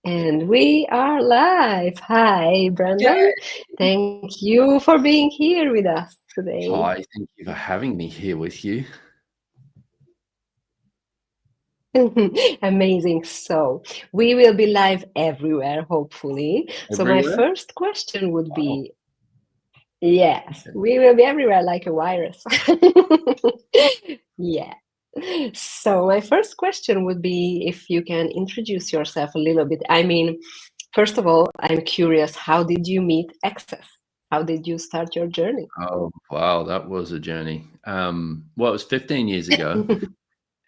And we are live. Hi, Brendon. Yay. Thank you for being here with us today. Hi, thank you for having me here with you. Amazing. So we will be live everywhere, hopefully. So my Everywhere? first question would be, yes, we will be everywhere like a virus. Yeah. So my first question would be if you can introduce yourself a little bit. I mean, first of all, I'm curious, how did you meet Access? How did you start your journey? Oh, wow, that was a journey. Well, it was 15 years ago,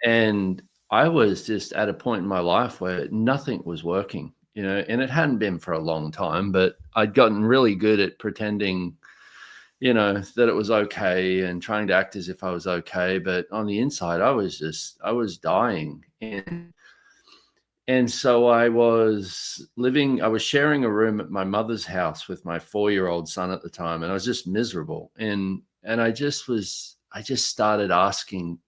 and I was just at a point in my life where nothing was working, and it hadn't been for a long time, but I'd gotten really good at pretending, that it was okay and trying to act as if I was okay. But on the inside, I was dying. And so I was sharing a room at my mother's house with my 4-year-old son at the time. And I was just miserable. And I just started asking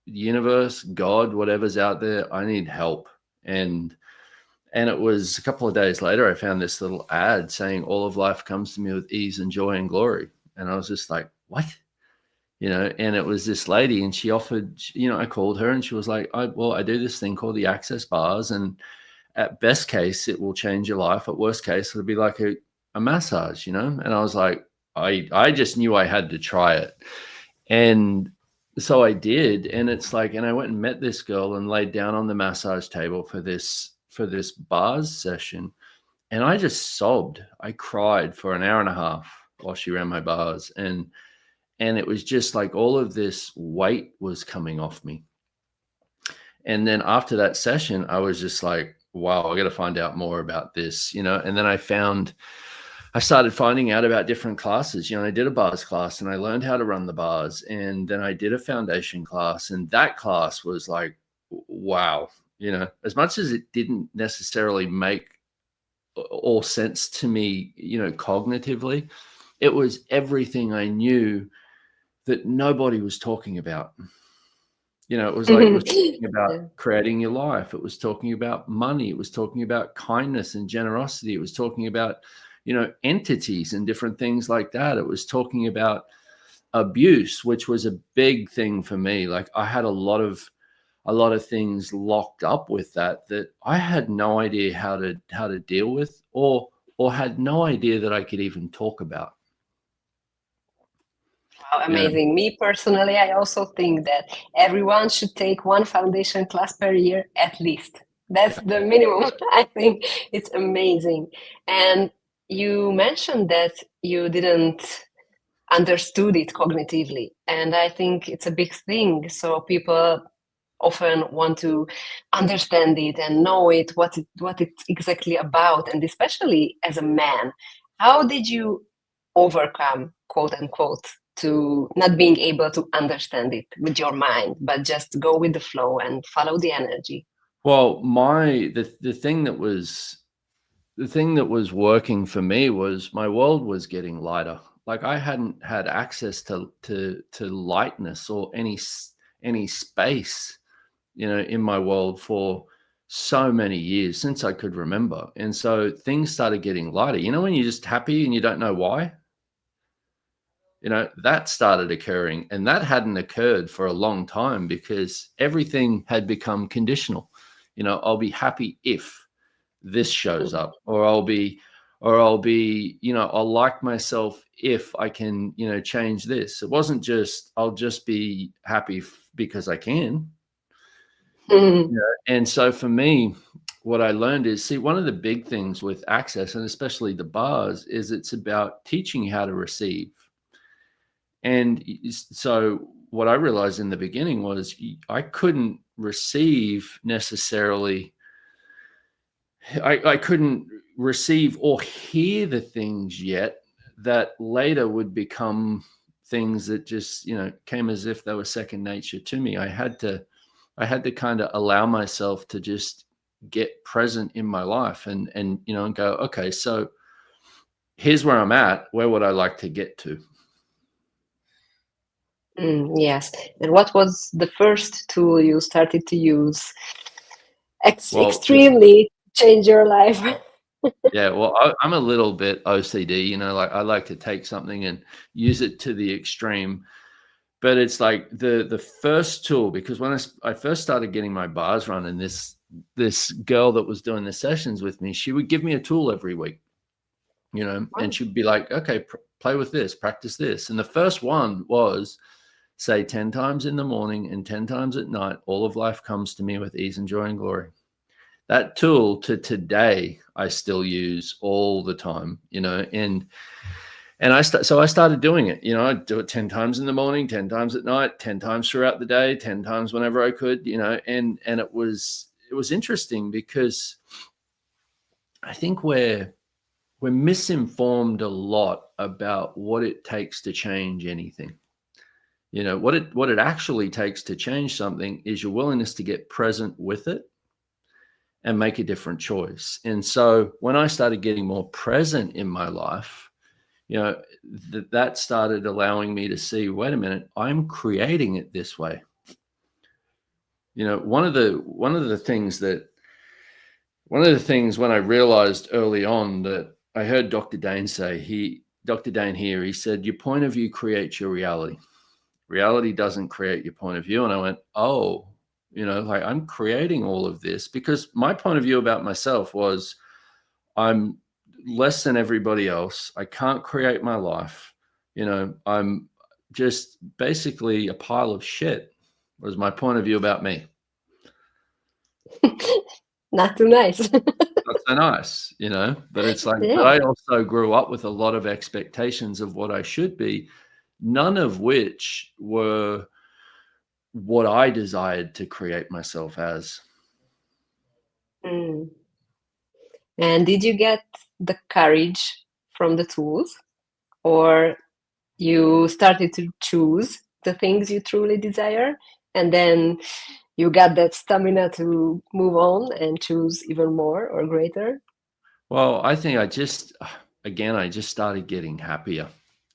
the universe, God, whatever's out there, I need help. And it was a couple of days later, I found this little ad saying all of life comes to me with ease and joy and glory. And I was just like, what? And it was this lady, and she offered, I called her and she was like, I do this thing called the Access bars, and at best case, it will change your life. At worst case, it'll be like a massage, And I was like, I just knew I had to try it. And so I did. And it's like, and I went and met this girl and laid down on the massage table for this bars session. And I just sobbed. I cried for an hour and a half while she ran my bars. And it was just like all of this weight was coming off me. And then after that session, I was just like, wow, I got to find out more about this, And then I started finding out about different classes. I did a bars class and I learned how to run the bars. And then I did a foundation class, and that class was like, wow, as much as it didn't necessarily make all sense to me, cognitively, it was everything I knew that nobody was talking about. It was like, it was talking about creating your life. It was talking about money. It was talking about kindness and generosity. It was talking about, entities and different things like that. It was talking about abuse, which was a big thing for me. Like I had a lot of things locked up with that I had no idea how to deal with, or had no idea that I could even talk about. Wow, amazing. Yeah. Me personally, I also think that everyone should take one foundation class per year at least. That's the minimum. I think it's amazing. And you mentioned that you didn't understood it cognitively. And I think it's a big thing. So people often want to understand it and know it, what it's exactly about. And especially as a man, how did you overcome, quote unquote, to not being able to understand it with your mind, but just go with the flow and follow the energy? Well, the thing that was working for me was my world was getting lighter. Like I hadn't had access to lightness or any space, in my world for so many years, since I could remember. And so things started getting lighter. When you're just happy and you don't know why? That started occurring, and that hadn't occurred for a long time because everything had become conditional. I'll be happy if this shows up, or I'll be, I'll like myself if I can, change this. It wasn't just, I'll just be happy because I can. And so for me, what I learned is, see, one of the big things with Access, and especially the bars, is it's about teaching you how to receive. And so what I realized in the beginning was I couldn't receive necessarily. I couldn't receive or hear the things yet that later would become things that just, came as if they were second nature to me. I had to kind of allow myself to just get present in my life and go, okay, so here's where I'm at. Where would I like to get to? Yes. And what was the first tool you started to use extremely change your life. Yeah, well, I'm a little bit OCD, you know, like I like to take something and use it to the extreme. But it's like the first tool, because when I first started getting my bars running, this girl that was doing the sessions with me, she would give me a tool every week, you know, and she'd be like, okay, play with this, practice this. And the first one was, say 10 times in the morning and 10 times at night, all of life comes to me with ease and joy and glory. That tool to today, I still use all the time, you know, and so I started doing it, you know, I'd do it 10 times in the morning, 10 times at night, 10 times throughout the day, 10 times whenever I could, you know, and it was interesting because I think we're misinformed a lot about what it takes to change anything. You know, what it actually takes to change something is your willingness to get present with it and make a different choice. And so when I started getting more present in my life, you know, that started allowing me to see, wait a minute, I'm creating it this way. You know, one of the things when I realized early on that I heard Dr. Dane say, Dr. Dane here, he said, your point of view creates your reality. Reality doesn't create your point of view. And I went, oh, you know, like I'm creating all of this because my point of view about myself was I'm less than everybody else. I can't create my life. You know, I'm just basically a pile of shit was my point of view about me. Not too nice. Not so nice, you know, but it's like, Yeah. but I also grew up with a lot of expectations of what I should be, none of which were what I desired to create myself as. Mm. And did you get the courage from the tools, or you started to choose the things you truly desire, and then you got that stamina to move on and choose even more or greater? Well, I think I just started getting happier,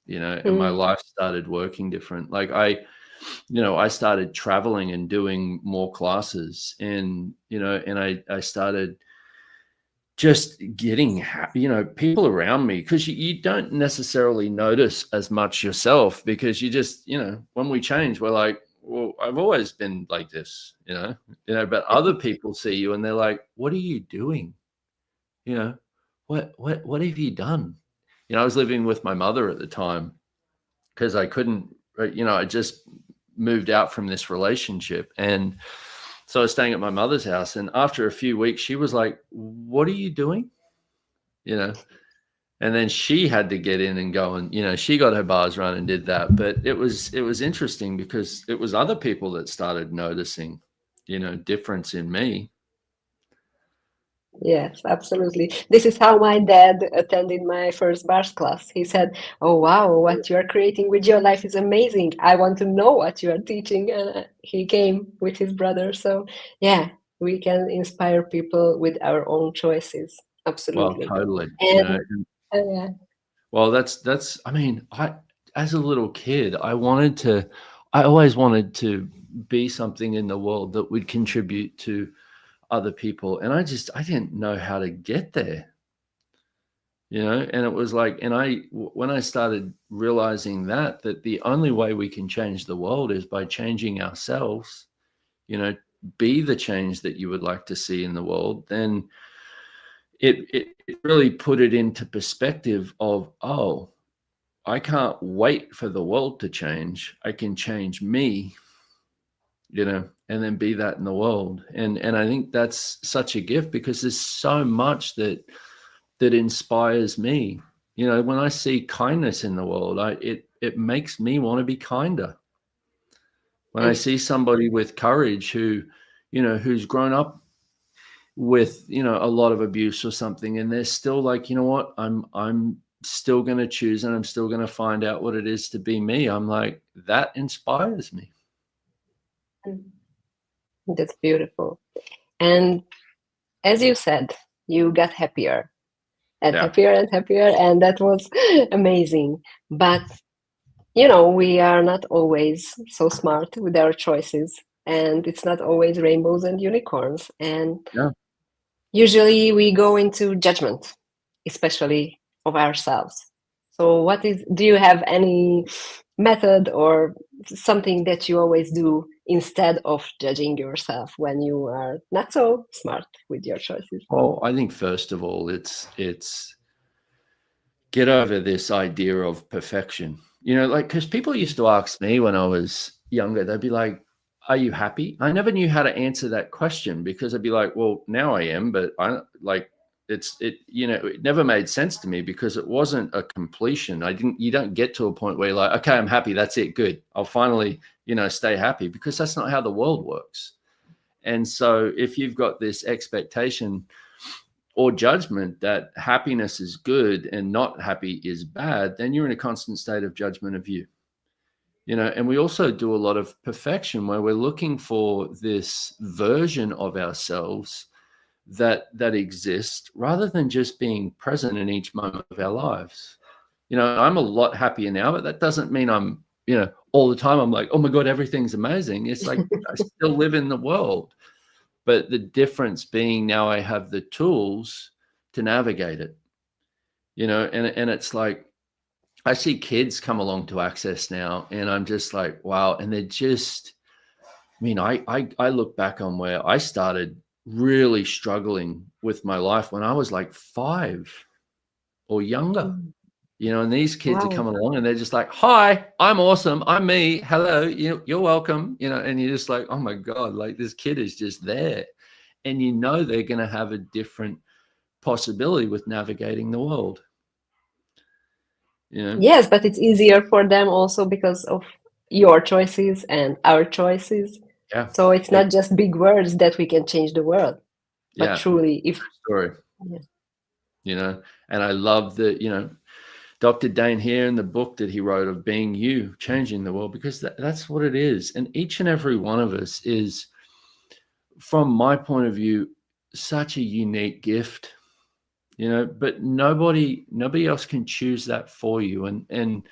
you know, and my life started working different. Like I started traveling and doing more classes and, you know, and I started just getting happy, you know, people around me, because you don't necessarily notice as much yourself because you just, you know, when we change, we're like, well, I've always been like this, you know, but other people see you and they're like, what are you doing? You know, what have you done? You know, I was living with my mother at the time because I couldn't, you know, I just moved out from this relationship. And so I was staying at my mother's house. And after a few weeks, she was like, what are you doing? You know, and then she had to get in and go and, you know, she got her bars run and did that. But it was interesting because it was other people that started noticing, you know, difference in me. Yes, absolutely. This is how my dad attended my first bars class. He said, "Oh, wow, what you are creating with your life is amazing. I want to know what you are teaching." And he came with his brother. So, yeah, we can inspire people with our own choices. Well, Absolutely. totally. You know, And yeah. well, that's, I mean, as a little kid, I always wanted to be something in the world that would contribute to other people. And I didn't know how to get there, you know? And it was like, when I started realizing that the only way we can change the world is by changing ourselves, you know, be the change that you would like to see in the world, then it really put it into perspective of, oh, I can't wait for the world to change. I can change me, you know, and then be that in the world. And I think that's such a gift because there's so much that inspires me. You know, when I see kindness in the world, it makes me want to be kinder. When I see somebody with courage who, you know, who's grown up with, you know, a lot of abuse or something, and they're still like, you know what, I'm still going to choose and I'm still going to find out what it is to be me. I'm like, that inspires me. That's beautiful. And as you said, you got happier and Yeah. happier and happier, and that was amazing. But you know, we are not always so smart with our choices, and it's not always rainbows and unicorns. And Yeah. usually we go into judgment, especially of ourselves. So do you have any method or something that you always do instead of judging yourself when you are not so smart with your choices? Well, I think first of all, it's get over this idea of perfection. Like, because people used to ask me when I was younger, they'd be like, are you happy? I never knew how to answer that question, because I'd be like, well, now I am, but it never made sense to me, because it wasn't a completion. You don't get to a point where you're like, okay, I'm happy. That's it. Good. I'll finally, stay happy, because that's not how the world works. And so if you've got this expectation or judgment that happiness is good and not happy is bad, then you're in a constant state of judgment of you. And we also do a lot of perfection, where we're looking for this version of ourselves that exists, rather than just being present in each moment of our lives. I'm a lot happier now, but that doesn't mean I'm, all the time I'm like, oh my God, everything's amazing. It's like, I still live in the world. But the difference being, now I have the tools to navigate it, and it's like, I see kids come along to Access now, and I'm just like, wow. And they're just, I look back on where I started really struggling with my life when I was like 5 or younger, and these kids are coming along, and they're just like, hi, I'm awesome. I'm me. Hello. You're welcome. And you're just like, oh my God, like, this kid is just there. And they're going to have a different possibility with navigating the world. Yes, but it's easier for them also because of your choices and our choices. Yeah. So it's not just big words that we can change the world, but truly, if story. And I love that, Dr. Dane here in the book that he wrote of Being You, Changing the World, because that's what it is. And each and every one of us is, from my point of view, such a unique gift. But nobody else can choose that for you. And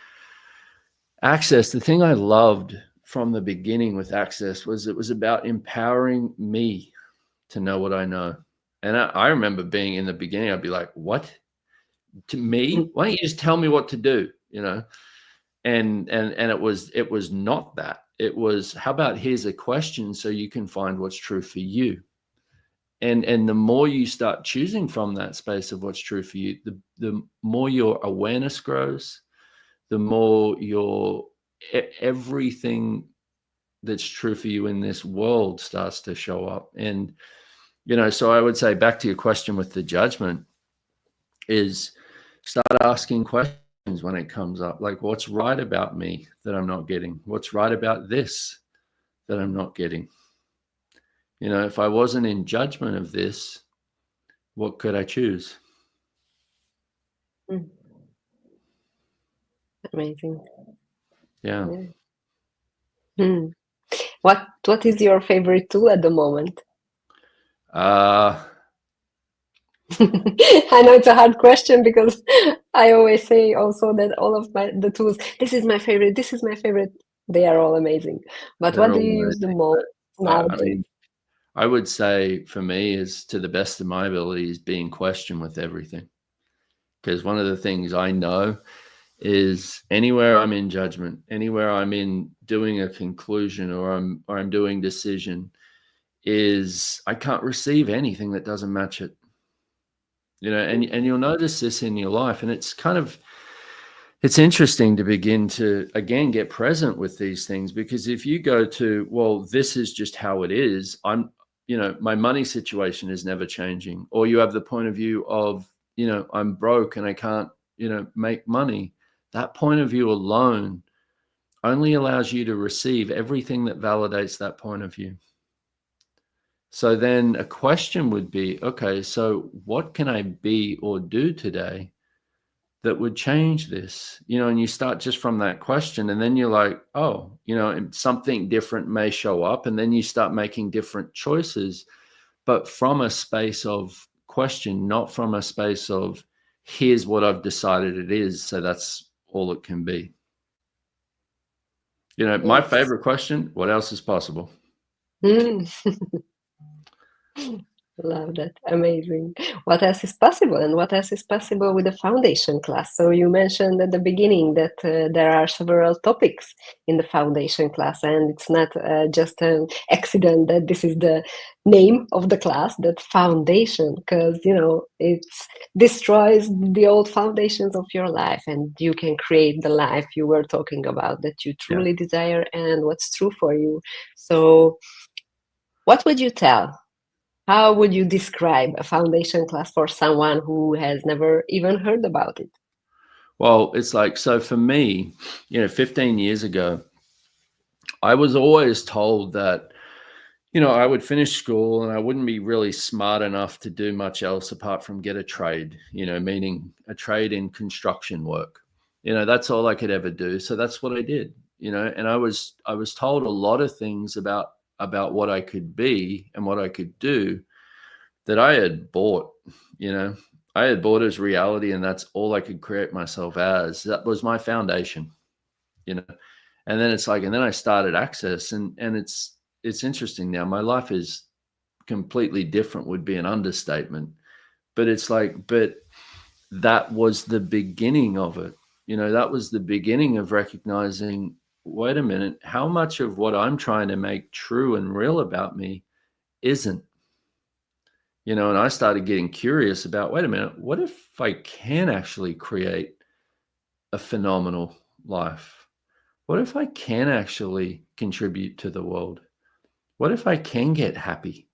Access, the thing I loved from the beginning with Access was it was about empowering me to know what I know. And I remember being in the beginning, I'd be like, what? To me? Why don't you just tell me what to do? And it was not that. It was, how about, here's a question so you can find what's true for you. And the more you start choosing from that space of what's true for you, the more your awareness grows, the more everything that's true for you in this world starts to show up. And, so I would say, back to your question with the judgment, is start asking questions when it comes up. Like, what's right about me that I'm not getting? What's right about this that I'm not getting? If I wasn't in judgment of this, what could I choose? Amazing. Yeah. What is your favorite tool at the moment? I know it's a hard question, because I always say also that all of the tools, this is my favorite, they are all amazing. But what do you use the most nowadays? I would say, for me, is, to the best of my ability, is being questioned with everything. Because one of the things I know is, anywhere I'm in judgment, anywhere I'm in doing a conclusion, or I'm doing decision, is I can't receive anything that doesn't match it. And you'll notice this in your life, and it's interesting to begin to, again, get present with these things, because if you go to, well, this is just how it is, my money situation is never changing, or you have the point of view of, I'm broke and I can't, make money, that point of view alone only allows you to receive everything that validates that point of view. So then a question would be, okay, so what can I be or do today that would change this? And you start just from that question, and then you're like, oh, something different may show up, and then you start making different choices, but from a space of question, not from a space of, here's what I've decided it is, so that's all it can be. My favorite question, what else is possible? Love that. Amazing. What else is possible? And what else is possible with the foundation class? So you mentioned at the beginning that there are several topics in the foundation class, and it's not just an accident that this is the name of the class, that foundation, because, you know, it destroys the old foundations of your life, and you can create the life you were talking about that you truly desire and what's true for you. So what would you tell? How would you describe a foundation class for someone who has never even heard about it? Well, it's like, so for me, 15 years ago, I was always told that, I would finish school and I wouldn't be really smart enough to do much else apart from get a trade, meaning a trade in construction work. That's all I could ever do. So that's what I did, and I was told a lot of things about what I could be and what I could do that I had bought, I had bought as reality, and that's all I could create myself as. That was my foundation, and then it's like, and then I started Access, and it's interesting now. My life is completely different, would be an understatement, but it's like, but that was the beginning of it. That was the beginning of recognizing, wait a minute, how much of what I'm trying to make true and real about me isn't, and I started getting curious about, wait a minute, what if I can actually create a phenomenal life? What if I can actually contribute to the world? What if I can get happy?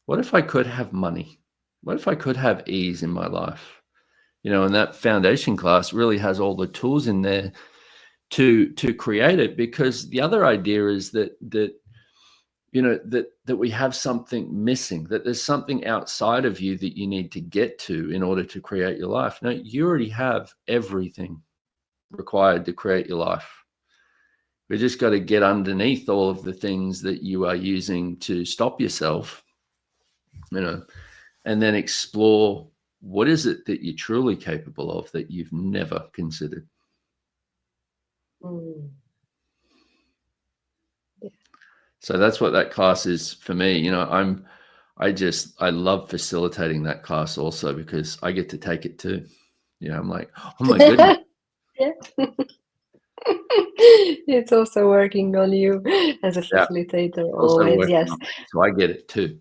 What if I could have money? What if I could have ease in my life? And that foundation class really has all the tools in there to create it, because the other idea is that we have something missing, that there's something outside of you that you need to get to in order to create your life. No, you already have everything required to create your life. We just got to get underneath all of the things that you are using to stop yourself, and then explore, what is it that you're truly capable of that you've never considered. Yeah. So that's what that class is for me. I love facilitating that class also, because I get to take it too. I'm like, oh my goodness. Yeah. It's also working on you as a facilitator, always. Yes. So I get it too.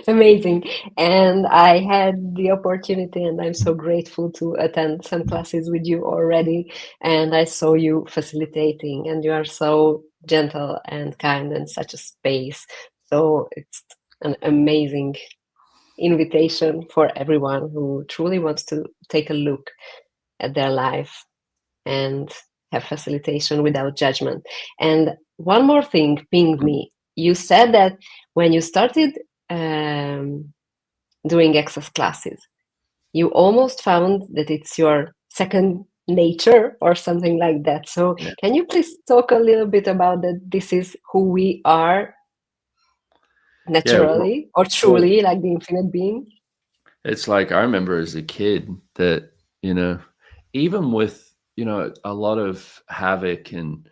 Amazing. And I had the opportunity, and I'm so grateful to attend some classes with you already. And I saw you facilitating, and you are so gentle and kind and such a space. So it's an amazing invitation for everyone who truly wants to take a look at their life and have facilitation without judgment. And one more thing pinged me. You said that when you started doing Access classes, you almost found that it's your second nature or something like that. So can you please talk a little bit about that? This is who we are naturally or truly, like the infinite being? It's like, I remember as a kid that, even with, a lot of havoc and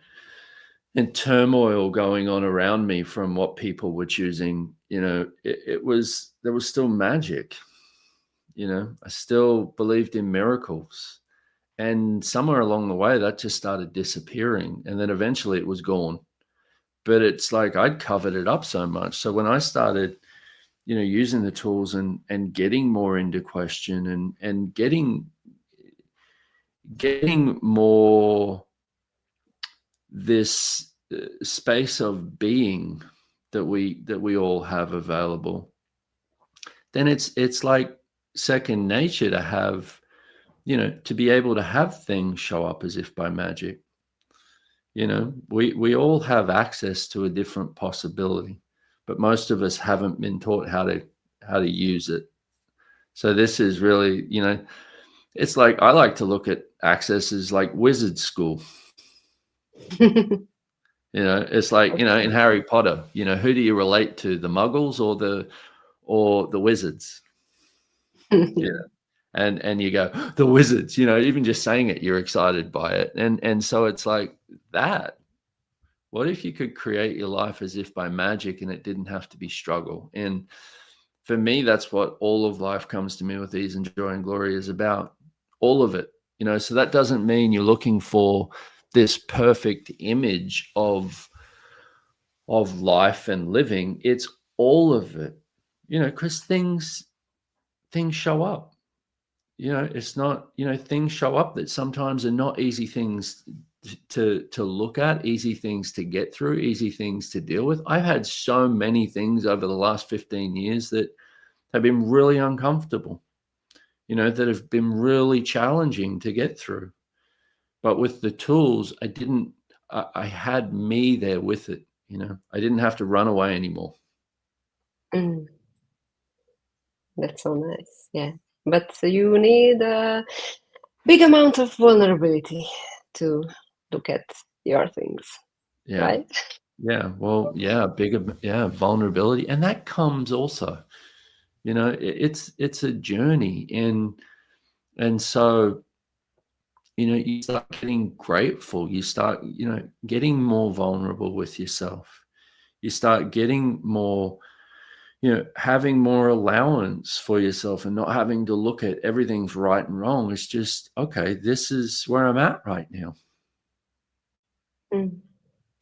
turmoil going on around me from what people were choosing, there was still magic. I still believed in miracles, and somewhere along the way that just started disappearing, and then eventually it was gone. But it's like, I'd covered it up so much. So when I started, using the tools and getting more into question and getting more this space of being that we all have available, then it's like second nature to have, to be able to have things show up as if by magic. We all have access to a different possibility, but most of us haven't been taught how to use it. So this is really, it's like, I like to look at Access as like wizard school. It's like, in Harry Potter, who do you relate to, the muggles or the wizards? And you go, the wizards, even just saying it, you're excited by it. And so it's like that, What if you could create your life as if by magic and it didn't have to be struggle? And for me, that's what all of life comes to me with ease and joy and glory is about. All of it, you know. So that doesn't mean you're looking for this perfect image of life and living. It's all of it, you know, because things show up. You know, it's not, you know, things show up that sometimes are not easy things to look at, easy things to get through, easy things to deal with. I've had so many things over the last 15 years that have been really uncomfortable, you know, that have been really challenging to get through. But with the tools, I had me there with it, you know. I didn't have to run away anymore. Mm. That's so nice. Yeah. But you need a big amount of vulnerability to look at your things, Yeah. right? Yeah. Well, yeah, vulnerability. And that comes also, you know, it's a journey. And so, you know, you start getting grateful. You start, you know, getting more vulnerable with yourself. You start getting more, you know, having more allowance for yourself and not having to look at everything's right and wrong. It's just, okay, this is where I'm at right now. Mm.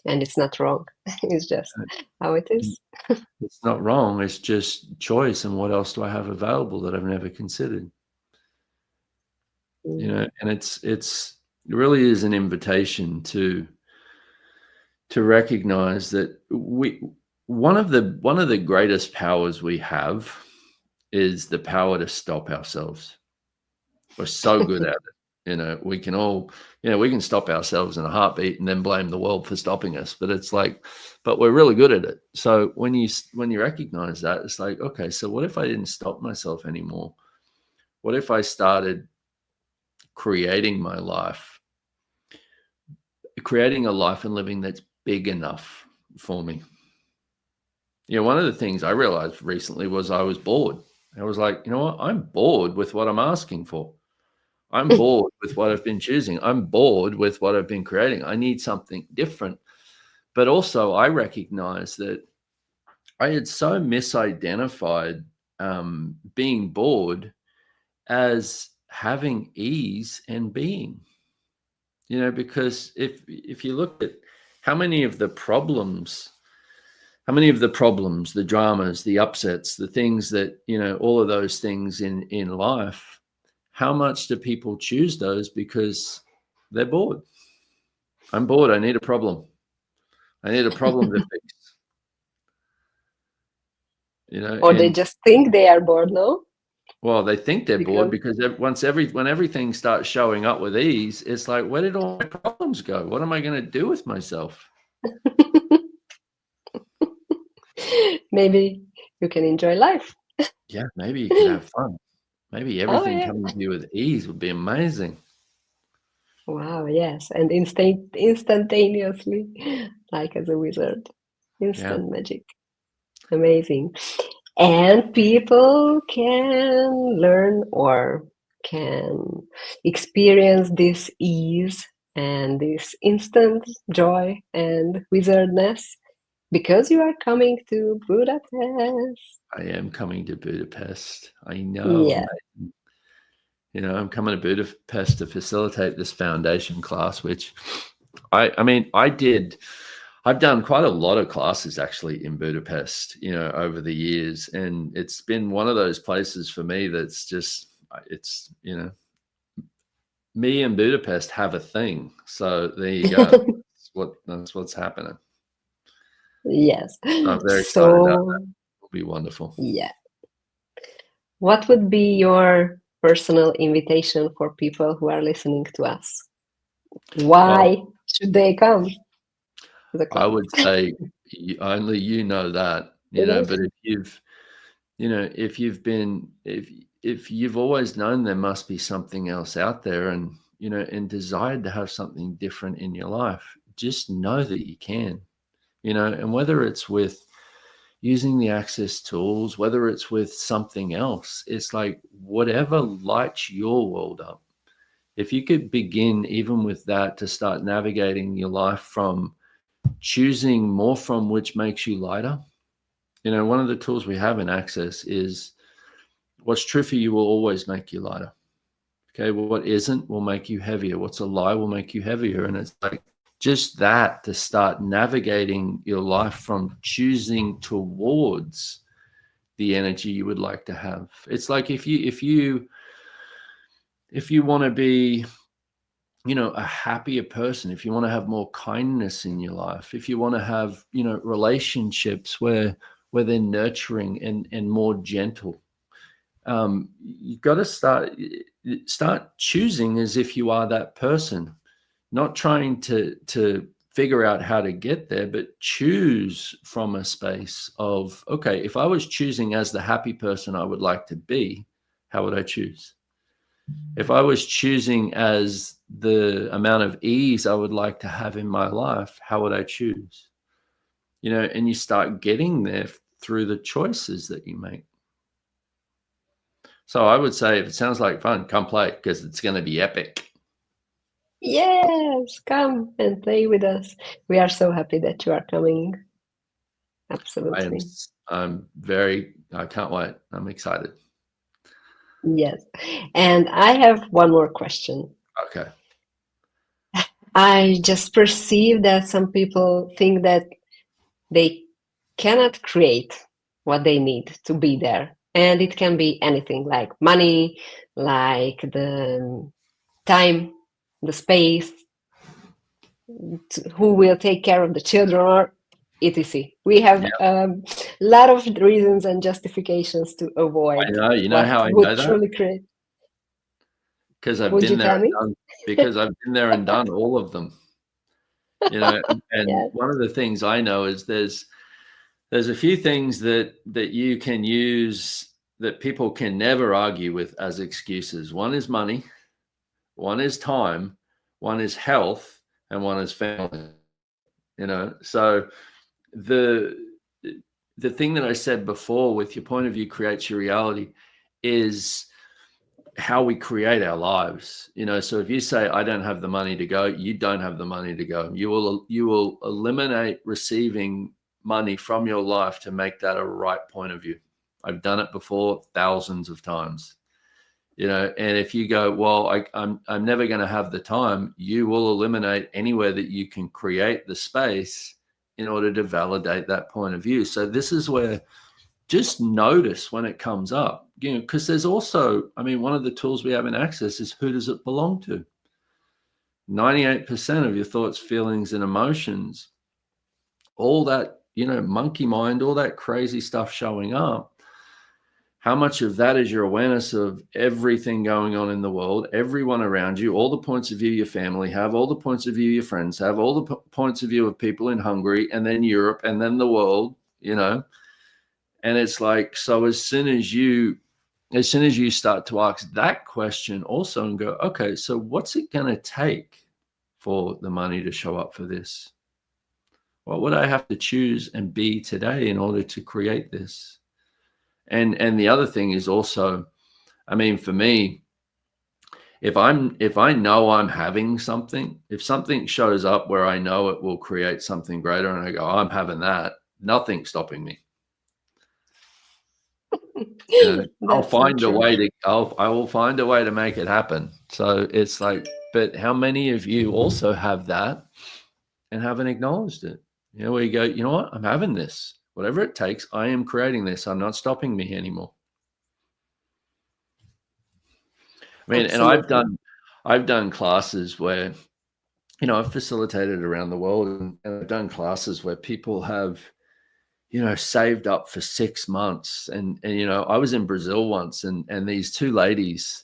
And it's not wrong. It's just how it is. It's not wrong. It's just choice. And what else do I have available that I've never considered? You know, and it really is an invitation to recognize that one of the greatest powers we have is the power to stop ourselves. We're so good at it. You know, we can all, you know, we can stop ourselves in a heartbeat and then blame the world for stopping us. But it's like, but we're really good at it. So when you recognize that, it's like, okay, so what if I didn't stop myself anymore? What if I started creating my life, creating a life and living that's big enough for me? You know, one of the things I realized recently was I was bored. I was like, you know what? I'm bored with what I'm asking for. I'm bored with what I've been choosing. I'm bored with what I've been creating. I need something different. But also I recognize that I had so misidentified being bored as having ease and being, you know, because if you look at how many of the problems, the dramas, the upsets, the things that, you know, all of those things in life, how much do people choose those because they're bored? I'm bored. I need a problem. I need a problem to fix. You know, Or they just think they are bored, no? Well, they think they're bored because when everything starts showing up with ease, it's like, where did all my problems go? What am I going to do with myself? Maybe you can enjoy life. Yeah, maybe you can have fun. Maybe everything coming to you with ease would be amazing. Wow, yes. And instantaneously, like as a wizard. Instant magic. Amazing. And people can learn or can experience this ease and this instant joy and wizardness because you are coming to Budapest. I am coming to Budapest. I know. Yeah. You know, I'm coming to Budapest to facilitate this foundation class, which I've done quite a lot of classes actually in Budapest, you know, over the years. And it's been one of those places for me that's just, it's, you know, me and Budapest have a thing. So there you go. That's what's happening. Yes. I'm very excited about that. It'll be wonderful. Yeah. What would be your personal invitation for people who are listening to us? Why should they come to the class? I would say only you know that, you know, but if you've always known there must be something else out there and, you know, and desired to have something different in your life, just know that you can, you know, and whether it's with using the Access tools, whether it's with something else, it's like whatever lights your world up. If you could begin even with that to start navigating your life from choosing more from which makes you lighter. You know, one of the tools we have in Access is what's true for you will always make you lighter. Okay, well, what isn't will make you heavier. What's a lie will make you heavier. And it's like just that, to start navigating your life from choosing towards the energy you would like to have. It's like if you want to be, you know, a happier person, if you want to have more kindness in your life, if you want to have, you know, relationships where they're nurturing and more gentle, you've got to start choosing as if you are that person, not trying to figure out how to get there, but choose from a space of, okay, if I was choosing as the happy person I would like to be, how would I choose? If I was choosing as the amount of ease I would like to have in my life, how would I choose? You know, and you start getting there through the choices that you make. So I would say, if it sounds like fun, come play, because it's going to be epic. Yes, come and play with us. We are so happy that you are coming. Absolutely. I can't wait. I'm excited. Yes. And I have one more question. Okay. I just perceive that some people think that they cannot create what they need to be there. And it can be anything, like money, like the time, the space, who will take care of the children, or etc. We have a lot of reasons and justifications to avoid. I know. You know how I know that? Truly create. Because I've been there and done. Because I've been there and done all of them. You know, and Yes. one of the things I know is there's a few things that you can use that people can never argue with as excuses. One is money, one is time, one is health, and one is family. You know, so the thing that I said before with your point of view creates your reality is how we create our lives. You know, so if you say, I don't have the money to go, you don't have the money to go. You will eliminate receiving money from your life to make that a right point of view. I've done it before thousands of times. You know, and if you go, well, I'm never going to have the time, you will eliminate anywhere that you can create the space in order to validate that point of view. So this is where just notice when it comes up, you know, because there's also, I mean, one of the tools we have in Access is, who does it belong to? 98% of your thoughts, feelings, and emotions, all that, you know, monkey mind, all that crazy stuff showing up, how much of that is your awareness of everything going on in the world, everyone around you, all the points of view your family have, all the points of view your friends have, all the points of view of people in Hungary, and then Europe, and then the world, you know? And it's like, so as soon as you start to ask that question also and go, okay, so what's it going to take for the money to show up for this? What would I have to choose and be today in order to create this? And the other thing is also, I mean, for me, if I know I'm having something, if something shows up where I know it will create something greater and I go, I'm having that, nothing's stopping me. You know, I'll find a way to, I will find a way to make it happen. So it's like, but how many of you also have that and haven't acknowledged it? You know, where you go, you know what, I'm having this. Whatever it takes, I am creating this. I'm not stopping me anymore. I mean, Absolutely. and I've done classes where, you know, I've facilitated around the world, and I've done classes where people have, you know, saved up for 6 months. And you know, I was in Brazil once, and these two ladies,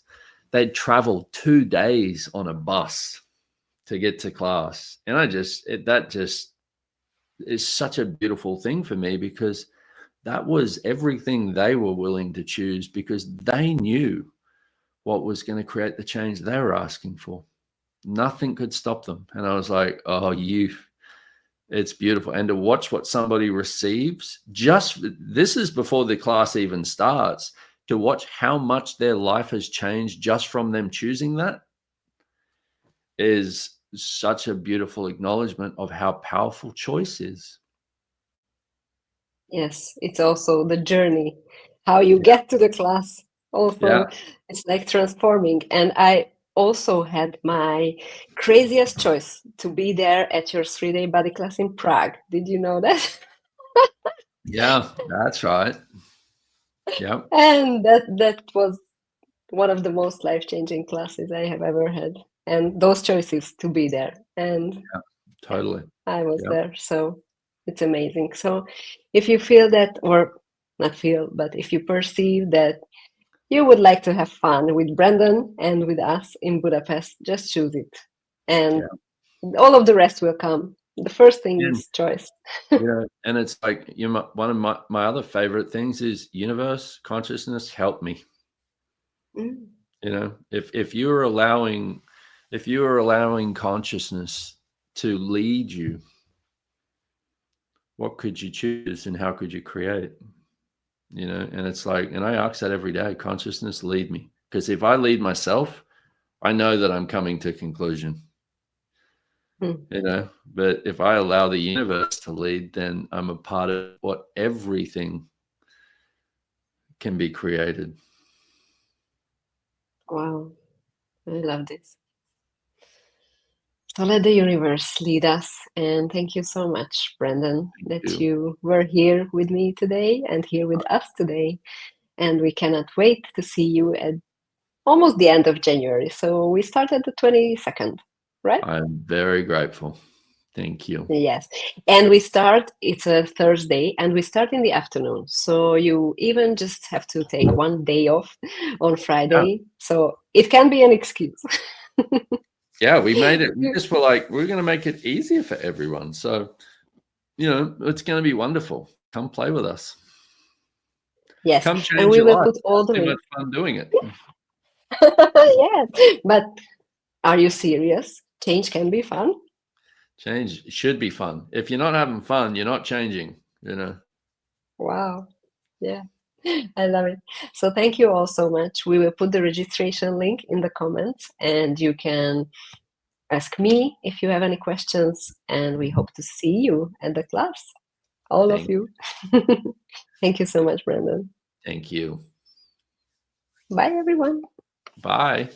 they'd traveled 2 days on a bus to get to class. And that just is such a beautiful thing for me, because that was everything they were willing to choose, because they knew what was going to create the change they were asking for. Nothing could stop them. And I was like, oh, it's beautiful. And to watch what somebody receives, this is before the class even starts, to watch how much their life has changed just from them choosing that is such a beautiful acknowledgement of how powerful choice is. Yes, it's also the journey, how you get to the class. Also, it's like transforming. And I also had my craziest choice to be there at your 3-day body class in Prague. Did you know that? Yeah, that's right. Yeah. And that was one of the most life-changing classes I have ever had. And those choices to be there. And Yeah, totally. I was there. So it's amazing. So if you feel that, or not feel, but if you perceive that you would like to have fun with Brendon and with us in Budapest, just choose it. And all of the rest will come. The first thing is choice. And it's like, one of my other favorite things is universe, consciousness, help me. Mm. You know, if you are allowing consciousness to lead you, what could you choose and how could you create? You know, and it's like, and I ask that every day, consciousness, lead me. Because if I lead myself, I know that I'm coming to conclusion. You know, but if I allow the universe to lead, then I'm a part of what everything can be created. Wow, I love this. So let the universe lead us. And thank you so much, Brendon, that you were here with me today and here with us today. And we cannot wait to see you at almost the end of January. So we start at the 22nd, right? I'm very grateful. Thank you. Yes. And it's a Thursday, and we start in the afternoon. So you even just have to take one day off on Friday. Yeah. So it can be an excuse. Yeah, we made it. We just were like, we're going to make it easier for everyone. So, you know, it's going to be wonderful. Come play with us. Yes. Come change and we your will life. put all the too much fun doing it. Yes. But are you serious? Change can be fun. Change should be fun. If you're not having fun, you're not changing, you know. Wow. Yeah. I love it. So thank you all so much. We will put the registration link in the comments, and you can ask me if you have any questions, and we hope to see you at the class. All of you. Thank you so much, Brendon. Thank you. Bye, everyone. Bye.